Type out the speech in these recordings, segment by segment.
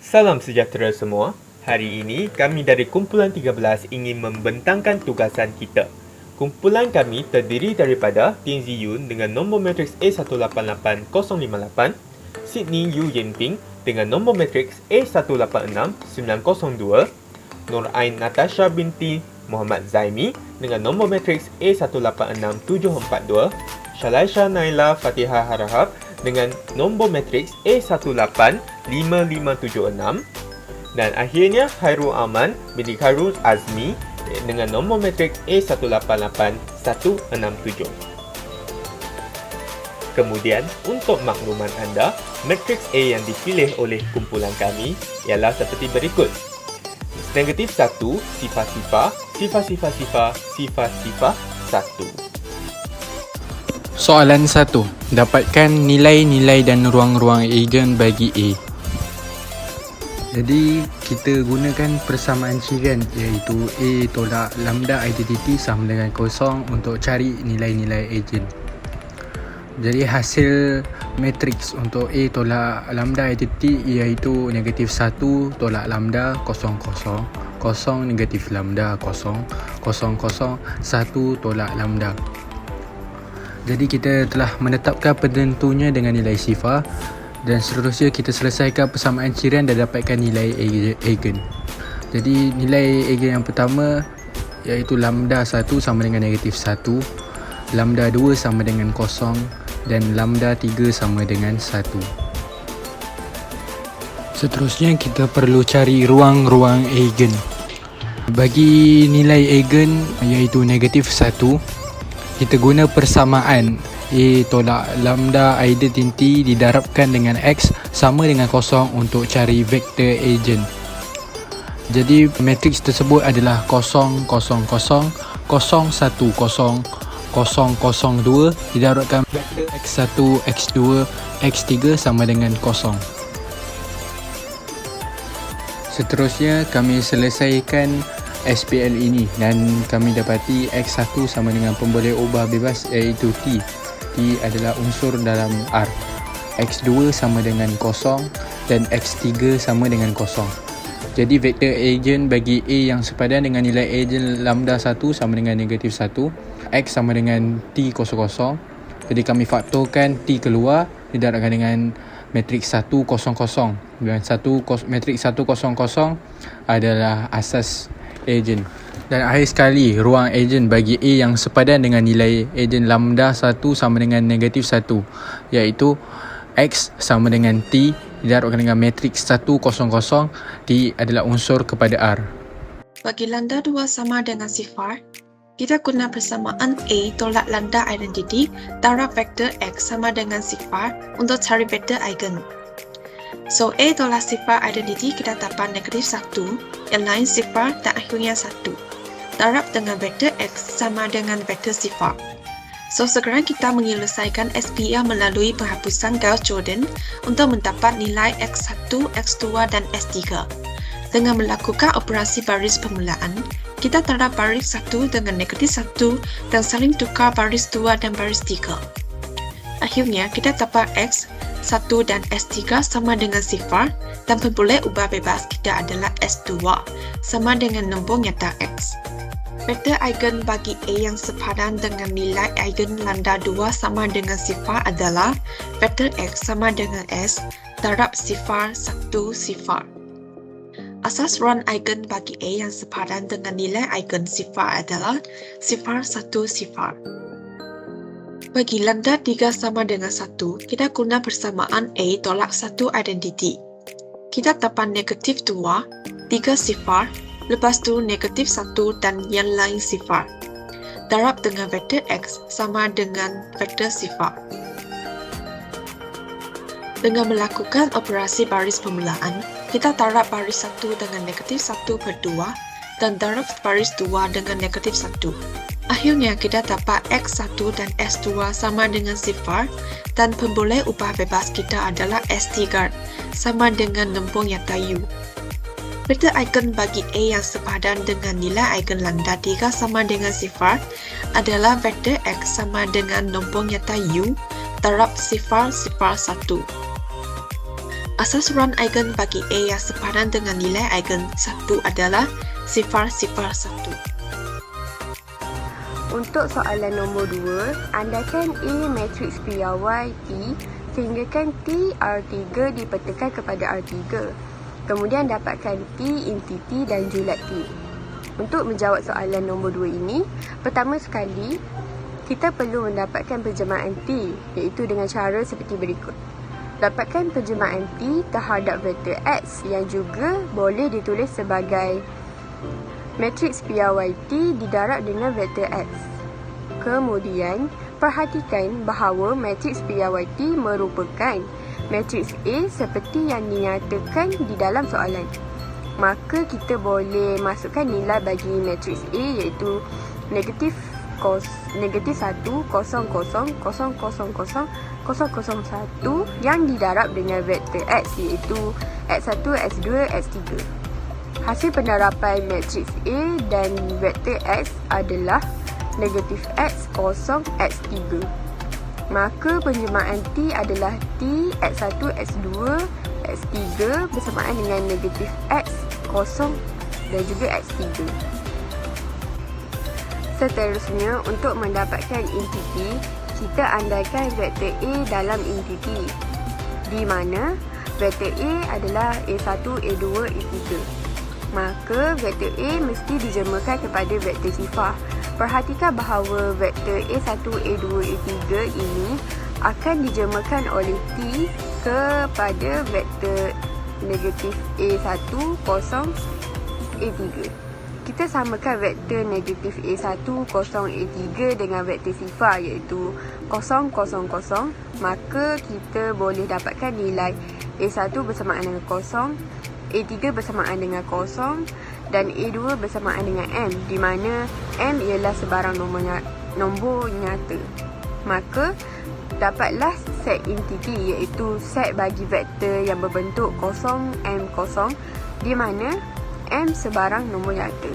Salam sejahtera semua. Hari ini kami dari kumpulan 13 ingin membentangkan tugasan kita. Kumpulan kami terdiri daripada Tin Ziyun dengan nombor matriks A188058, Sydney Yu Yinping dengan nombor matriks A186902, Nur Ain Natasha binti Muhammad Zaimi dengan nombor matriks A186742, Shalaisha Naila Fatihah Harahap dengan nombor matriks A185576, dan akhirnya Khairul Aman binti Khairul Azmi dengan nombor matriks A188167. Kemudian, untuk makluman anda, matriks A yang dipilih oleh kumpulan kami ialah seperti berikut. Negatif 1, sifar-sifar, sifar-sifar-sifar, sifar-sifar 1. Soalan 1. Dapatkan nilai-nilai dan ruang-ruang eigen bagi A. Jadi kita gunakan persamaan cirian iaitu A tolak lambda identity sama dengan kosong untuk cari nilai-nilai eigen. Jadi hasil matriks untuk A tolak lambda identity iaitu negatif 1 tolak lambda 0, 0, 0 negatif lambda 0, 0, 0, 1 tolak lambda. Jadi kita telah menetapkan penentunya dengan nilai sifar dan seterusnya kita selesaikan persamaan cirian dan dapatkan nilai eigen. Jadi nilai eigen yang pertama iaitu lambda 1 sama dengan negatif 1, lambda 2 sama dengan 0 dan lambda 3 sama dengan 1. Seterusnya kita perlu cari ruang-ruang eigen. Bagi nilai eigen iaitu negatif 1, kita guna persamaan A tolak lambda identity didarabkan dengan X sama dengan 0 untuk cari vektor eigen. Jadi matriks tersebut adalah 0, 0, 0, 0, 1, 0, 0, 002 didarabkan vektor X1, X2, X3 sama dengan 0. Seterusnya kami selesaikan SPL ini dan kami dapati X1 sama dengan pemboleh ubah bebas iaitu T. T adalah unsur dalam R. X2 sama dengan 0 dan X3 sama dengan 0. Jadi vektor eigen bagi A yang sepadan dengan nilai eigen lambda 1 sama dengan negatif 1, X sama dengan T00. Jadi kami faktorkan T keluar didarabkan dengan matriks 100 dan matriks 100 adalah asas eigen. Dan akhir sekali, ruang eigen bagi A yang sepadan dengan nilai eigen lambda 1 sama dengan negatif 1 iaitu X sama dengan T didarabkan dengan matriks 100. T adalah unsur kepada R. Bagi lambda 2 sama dengan sifar, kita guna persamaan A tolak lambda identity darab vektor X sama dengan sifar untuk cari vektor eigen. So A tolak sifar identity kita dapat negatif 1, yang lain sifar dan akhirnya 1. Darab dengan vektor X sama dengan vektor sifar. So sekarang kita menyelesaikan SPL melalui penghapusan Gauss Jordan untuk mendapat nilai X1, X2 dan S3. Dengan melakukan operasi baris permulaan, kita darab baris 1 dengan negatif 1 dan saling tukar baris 2 dan baris 3. Akhirnya kita dapat X, 1 dan S3 sama dengan sifar dan pemboleh ubah bebas kita adalah S2 sama dengan nombor nyata X. Vektor eigen bagi A yang sepadan dengan nilai eigen lambda 2 sama dengan sifar adalah vektor X sama dengan S darab sifar 1 sifar. Asas ruang eigen bagi A yang sepadan dengan nilai eigen sifar adalah sifar 1 sifar. Bagi lambda 3 sama dengan 1, kita guna persamaan A tolak 1 identity. Kita dapat negatif 2, 3 sifar, lepas tu negatif 1 dan yang lain sifar. Darab dengan vektor X sama dengan vektor sifar. Dengan melakukan operasi baris permulaan, kita darab baris 1 dengan negatif 1/2 dan darab baris 2 dengan negatif 1. Akhirnya kita dapat X1 dan S2 sama dengan sifar dan pemboleh ubah bebas kita adalah S3 sama dengan nombor nyata U. Vektor eigen bagi A yang sepadan dengan nilai eigen lambda 3 sama dengan sifar adalah vektor X sama dengan nombor nyata U darab sifar 1. Asas ruang eigen bagi A yang sepadan dengan nilai eigen 1 adalah 0, 0, 1. Untuk soalan nombor 2, andaikan A matriks piawai T sehinggakan T R3 dipetakan kepada R3. Kemudian dapatkan T inti T dan julat T. Untuk menjawab soalan nombor 2 ini, pertama sekali, kita perlu mendapatkan penjemaan T, iaitu dengan cara seperti berikut. Dapatkan penjemaan T terhadap vektor X yang juga boleh ditulis sebagai matriks piawai T didarab dengan vektor X. Kemudian, perhatikan bahawa matriks piawai T merupakan matriks A seperti yang dinyatakan di dalam soalan. Maka kita boleh masukkan nilai bagi matriks A iaitu negatif 1, 0, 0, 0, 0, 0, 0, 1 yang didarab dengan vektor X iaitu X1, X2, X3. Hasil pendarapan matriks A dan vektor X adalah negatif X, 0, X3. Maka penjemaan T adalah T, X1, X2, X3 bersamaan dengan negatif X, 0 dan juga X3. Seterusnya, untuk mendapatkan intiti, kita andaikan vektor A dalam intiti, di mana vektor A adalah A1, A2, A3. Maka vektor A mesti dijemakan kepada vektor sifar. Perhatikan bahawa vektor A1, A2, A3 ini akan dijemakan oleh T kepada vektor negatif A1, 0, A3. Kita samakan vektor negatif A1, 0, A3 dengan vektor sifar iaitu 0, 0, 0. Maka kita boleh dapatkan nilai A1 bersamaan dengan 0, A3 bersamaan dengan 0 dan A2 bersamaan dengan M, di mana M ialah sebarang nombor nyata. Maka dapatlah set intiti iaitu set bagi vektor yang berbentuk 0, M, 0, di mana M sebarang nombor nyata.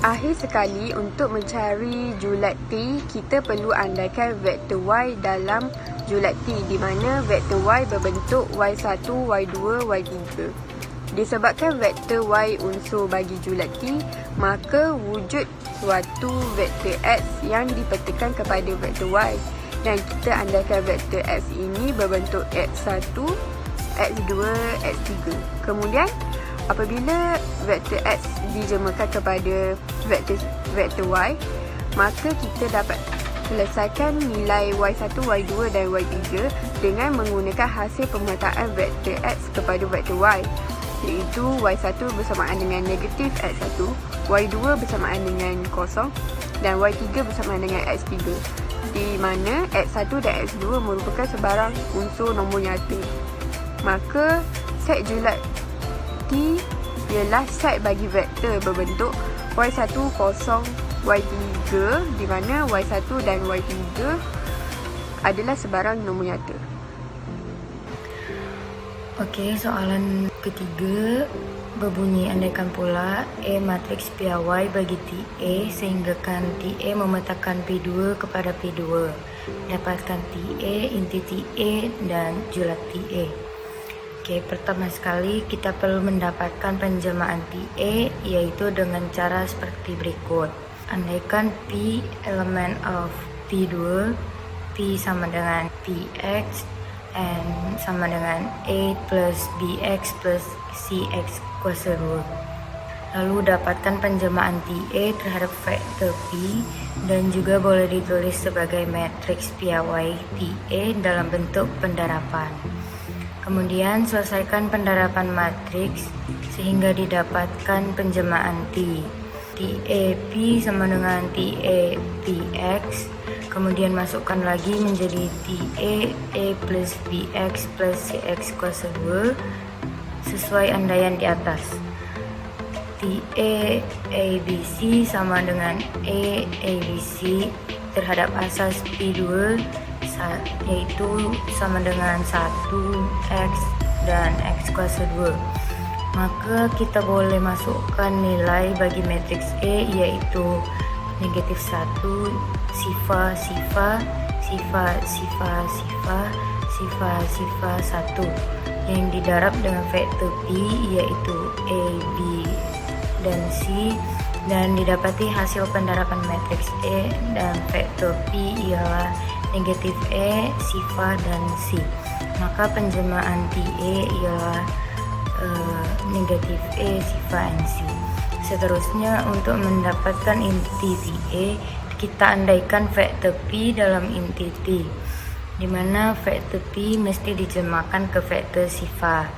Akhir sekali, untuk mencari julat T, kita perlu andaikan vektor Y dalam julat T, di mana vektor Y berbentuk Y1, Y2, Y3. Disebabkan vektor Y unsur bagi julat T, maka wujud suatu vektor X yang dipetakan kepada vektor Y, dan kita andaikan vektor X ini berbentuk X1, X2, X3. Kemudian, apabila vektor X dijemakan kepada vektor Y, maka kita dapat selesaikan nilai Y1, Y2 dan Y3 dengan menggunakan hasil pemetaan vektor X kepada vektor Y, iaitu Y1 bersamaan dengan negatif X1, Y2 bersamaan dengan 0 dan Y3 bersamaan dengan X3, di mana X1 dan X2 merupakan sebarang unsur nombor nyata. Maka set julat T ialah set bagi vektor berbentuk Y1, 0, Y3, di mana Y1 dan Y3 adalah sebarang nombor nyata. Okey, soalan ketiga berbunyi andaikan pula A matriks piawai bagi TA sehinggakan TA memetakan P2 kepada P2. Dapatkan TA, inti TA dan julat TA. Okey, pertama sekali kita perlu mendapatkan penjemaan TA iaitu dengan cara seperti berikut. Andaikan P elemen of P2, P sama dengan PX and sama dengan A plus BX plus CX kuasa 2. Lalu dapatkan penjemaan TA terhadap vektor P dan juga boleh ditulis sebagai matriks piawai TA dalam bentuk pendarapan. Kemudian selesaikan pendarapan matriks sehingga didapatkan penjemaan T. TAP sama dengan TAPX. Kemudian masukkan lagi menjadi TA A plus BX plus CX kuasa 2 sesuai andaian di atas. TA ABC sama dengan A ABC terhadap asas P2 yaitu sama dengan 1X dan X kuasa 2. Maka kita boleh masukkan nilai bagi matriks A iaitu negatif 1, sifar, sifar, sifar, sifar, sifar, sifar, sifar 1 yang didarab dengan vektor P iaitu A, B, dan C, dan didapati hasil pendaraban matriks E dan vektor P ialah negatif E, sifar, dan C. Maka penjelmaan TA ialah negatif E, sifar, dan C. Seterusnya, untuk mendapatkan inti TA, kita andaikan vektor P dalam inti T, di mana vektor P mesti dijemahkan ke vektor sifar.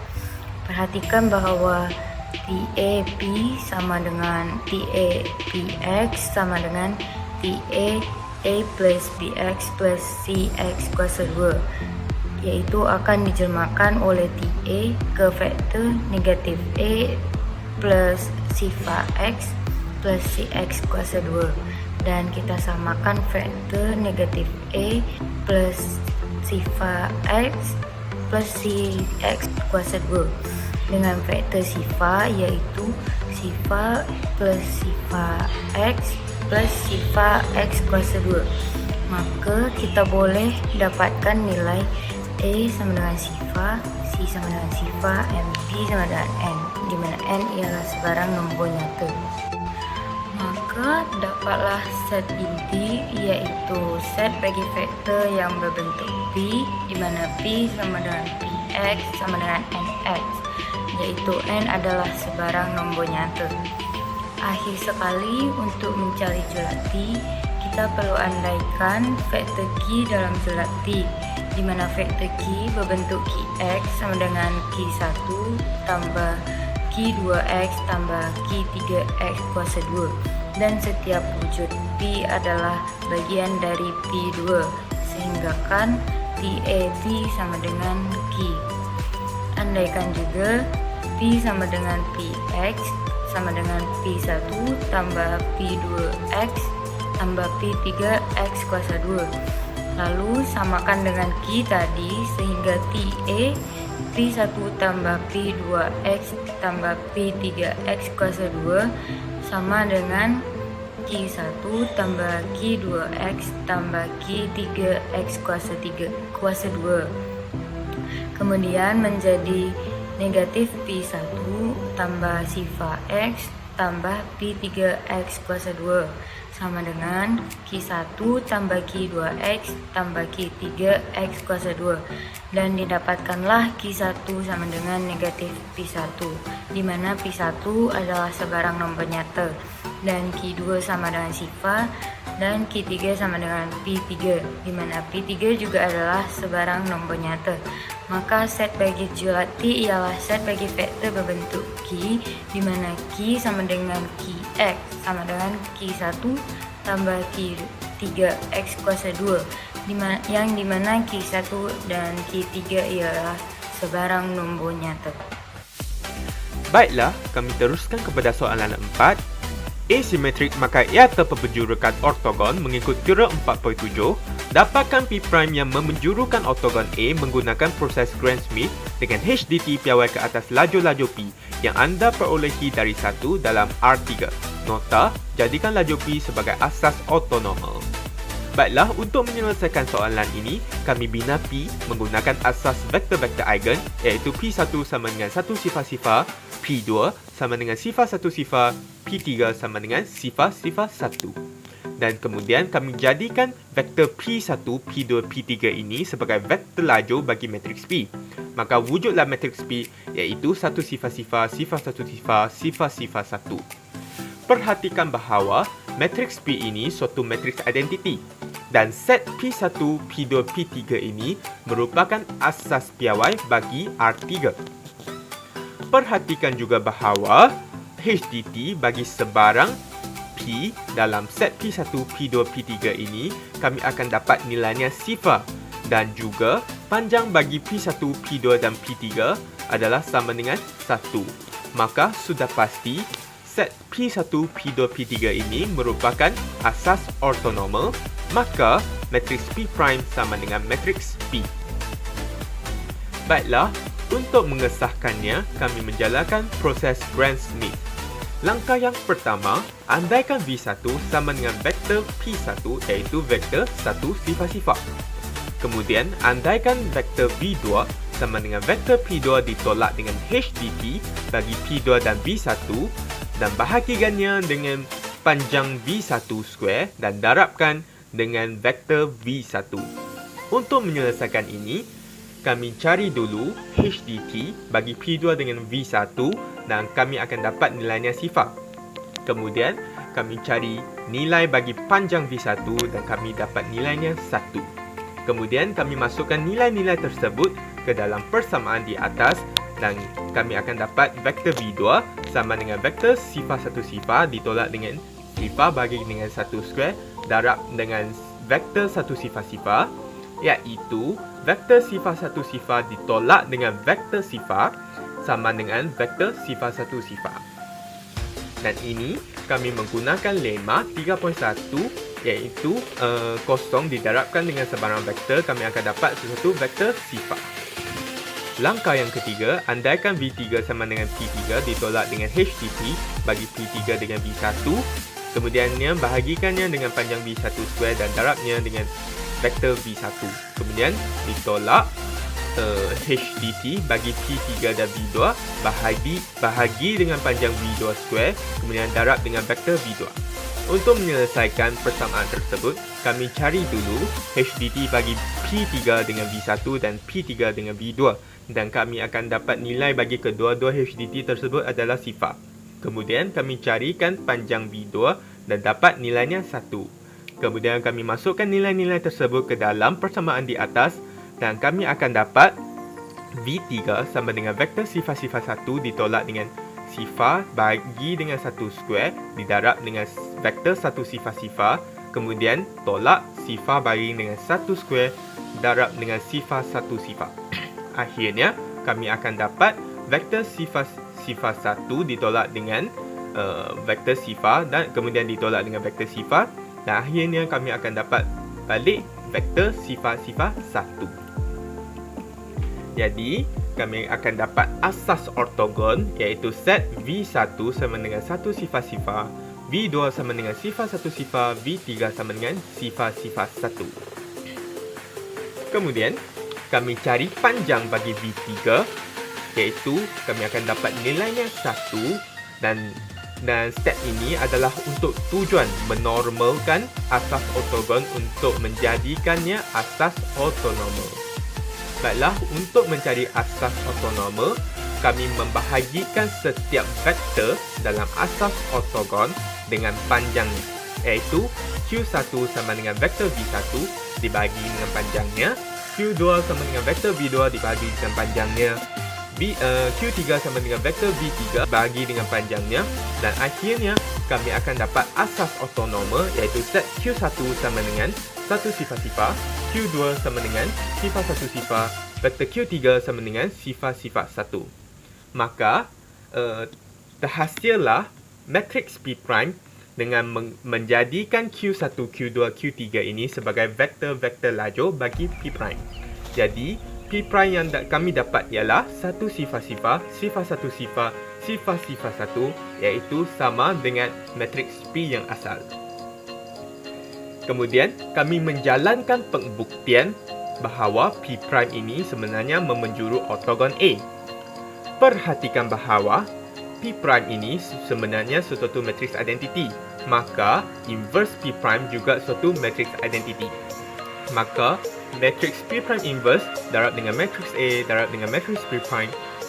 Perhatikan bahwa TA P sama dengan TA PX sama dengan TA A plus BX plus CX kuasa 2, yaitu akan dijemahkan oleh TA ke vektor negatif A plus sifar X plus CX kuasa 2, dan kita samakan vektor negatif A plus sifar X plus CX kuasa 2 dengan vektor sifar, yaitu sifar plus sifar X plus sifar X kuasa 2. Maka kita boleh dapatkan nilai A sama dengan sifar, C sama dengan sifar, dan B sama dengan N, di mana N ialah sebarang nombor nyata. Maka dapatlah set inti, iaitu set bagi vektor yang berbentuk P, di mana P sama dengan Px sama dengan Nx, yaitu N adalah sebarang nombor nyata. Akhir sekali, untuk mencari julat T, kita perlu andaikan vektor Q dalam julat T, di mana vektor Q berbentuk Qx sama dengan Q1 tambah Q2x tambah Q3x kuasa 2, dan setiap wujud P adalah bagian dari P2, sehingga kan TAP sama dengan Q. Andaikan juga P sama dengan Px sama dengan P1 tambah P2x tambah P3x kuasa 2. Lalu samakan dengan Q tadi, sehingga TA P1 tambah P2x tambah P3x kuasa 2 sama dengan Q1 tambah Q2x tambah Q3x kuasa 2. Kemudian menjadi negatif P1 tambah sifar X tambah P3x kuasa 2 sama dengan Q1 tambah Q2x tambah Q3x kuasa 2, dan didapatkanlah Q1 sama dengan negatif P1, di mana P1 adalah sebarang nombor nyata, dan Q2 sama dengan sifar, dan Q3 sama dengan P3, di mana P3 juga adalah sebarang nombor nyata. Maka set bagi julat T ialah set bagi vektor berbentuk Q, di mana Q sama dengan Qx sama dengan Q1 tambah Q3x kuasa 2, yang dimana Q1 dan Q3 ialah sebarang nombor nyata. Baiklah, kami teruskan kepada soalan 4. Asimetrik, maka ia terpenjurukan ortogon mengikut teorem 4.7. Dapatkan P' yang memenjurukan ortogon A menggunakan proses Gram-Schmidt dengan HDT piawai ke atas laju-laju P yang anda perolehi dari 1 dalam R3. Nota, jadikan laju P sebagai asas ortonormal. Baiklah, untuk menyelesaikan soalan ini, kami bina P menggunakan asas vektor-vektor eigen, iaitu P1 sama dengan 1 sifar-sifar, P2 sama dengan sifar 1 sifar, P3 sama dengan sifar 1. Dan kemudian kami jadikan vektor P1, P2, P3 ini sebagai vektor laju bagi matriks P. Maka wujudlah matriks P iaitu 1 sifar-sifar, sifar 1 sifar, sifar 1. Perhatikan bahawa matriks P ini suatu matriks identiti, dan set P1, P2, P3 ini merupakan asas piawai bagi R3. Perhatikan juga bahawa HDT bagi sebarang P dalam set P1, P2, P3 ini kami akan dapat nilainya sifar, dan juga panjang bagi P1, P2 dan P3 adalah sama dengan 1. Maka sudah pasti set P1, P2, P3 ini merupakan asas ortonormal, maka matriks P' sama dengan matriks P. Baiklah, untuk mengesahkannya, kami menjalankan proses Gram-Schmidt. Langkah yang pertama, andaikan V1 sama dengan vektor P1 iaitu vektor 1 sifar-sifar. Kemudian, andaikan vektor V2 sama dengan vektor P2 ditolak dengan HDT bagi P2 dan V1 dan bahagikannya dengan panjang V1 square dan darabkan dengan vektor V1. Untuk menyelesaikan ini, kami cari dulu HDT bagi P2 dengan V1 dan kami akan dapat nilainya sifar. Kemudian, kami cari nilai bagi panjang V1 dan kami dapat nilainya 1. Kemudian, kami masukkan nilai-nilai tersebut ke dalam persamaan di atas dan kami akan dapat vektor V2 sama dengan vektor sifar 1 sifar ditolak dengan sifar bagi dengan 1 square darab dengan vektor 1 sifar sifar, iaitu vektor sifar 1 sifar ditolak dengan vektor sifar sama dengan vektor sifar 1 sifar. Dan ini kami menggunakan lemma 3.1 iaitu kosong didarabkan dengan sebarang vektor, kami akan dapat sesuatu vektor sifar. Langkah yang ketiga, andaikan V3 sama dengan P3 ditolak dengan HDT bagi P3 dengan V1, kemudiannya bahagikannya dengan panjang V1 square dan darabnya dengan vektor V1. Kemudian ditolak HDT bagi P3 dan V2 bahagi dengan panjang V2 square, kemudian darab dengan vektor V2. Untuk menyelesaikan persamaan tersebut, kami cari dulu HDT bagi P3 dengan V1 dan P3 dengan V2 dan kami akan dapat nilai bagi kedua-dua HDT tersebut adalah sifar. Kemudian kami carikan panjang V2 dan dapat nilainya 1. Kemudian kami masukkan nilai-nilai tersebut ke dalam persamaan di atas dan kami akan dapat V3 sama dengan vektor sifar-sifar 1 ditolak dengan sifar bagi dengan 1 square didarab dengan vektor 1 sifar-sifar, kemudian tolak sifar bagi dengan 1 square darab dengan sifar 1 sifar. Akhirnya kami akan dapat vektor sifar 1 ditolak dengan vektor sifar dan kemudian ditolak dengan vektor sifar dan akhirnya kami akan dapat balik vektor sifar-sifar 1. Jadi, kami akan dapat asas ortogon iaitu set V1 sama dengan 1 sifar-sifar, V2 sama dengan sifar 1 sifar, V3 sama dengan sifar-sifar 1. Kemudian, kami cari panjang bagi V3 iaitu kami akan dapat nilainya 1 dan step ini adalah untuk tujuan menormalkan asas ortogon untuk menjadikannya asas ortonormal. Baiklah, untuk mencari asas ortonormal, kami membahagikan setiap vektor dalam asas ortogon dengan panjangnya, iaitu Q1 sama dengan vektor V1 dibagi dengan panjangnya, Q2 sama dengan vektor V2 dibagi dengan panjangnya, Q3 sama dengan vektor V3 bagi dengan panjangnya dan akhirnya kami akan dapat asas ortonormal iaitu set Q1 sama dengan 1 sifar-sifar, Q2 sama dengan sifar 1 sifar, vektor Q3 sama dengan sifar-sifar 1. Maka, terhasillah matriks P' dengan menjadikan Q1, Q2, Q3 ini sebagai vektor-vektor lajur bagi P'. Jadi, P' yang kami dapat ialah 1 sifar-sifar, sifar 1 sifar, sifar-sifar 1 iaitu sama dengan matriks P yang asal. Kemudian, kami menjalankan pembuktian bahawa P' ini sebenarnya memenjuru ortogon A. Perhatikan bahawa P' ini sebenarnya suatu matriks identiti. Maka, inverse P' juga suatu matriks identiti. Maka, matriks P' inverse darab dengan matriks A darab dengan matriks P'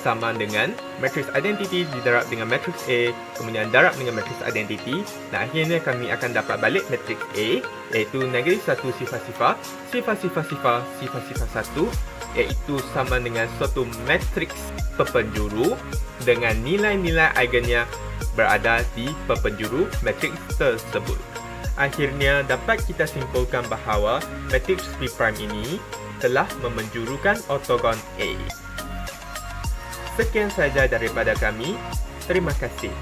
sama dengan matriks identiti didarab dengan matriks A kemudian darab dengan matriks identiti dan akhirnya kami akan dapat balik matriks A iaitu negatif 1 sifar-sifar, sifar-sifar-sifar, sifar-sifar 1 iaitu sama dengan suatu matriks perpenjuru dengan nilai-nilai eigennya berada di perpenjuru matriks tersebut. Akhirnya dapat kita simpulkan bahawa matriks P' ini telah memenjurukan ortogon A. Sekian sahaja daripada kami. Terima kasih.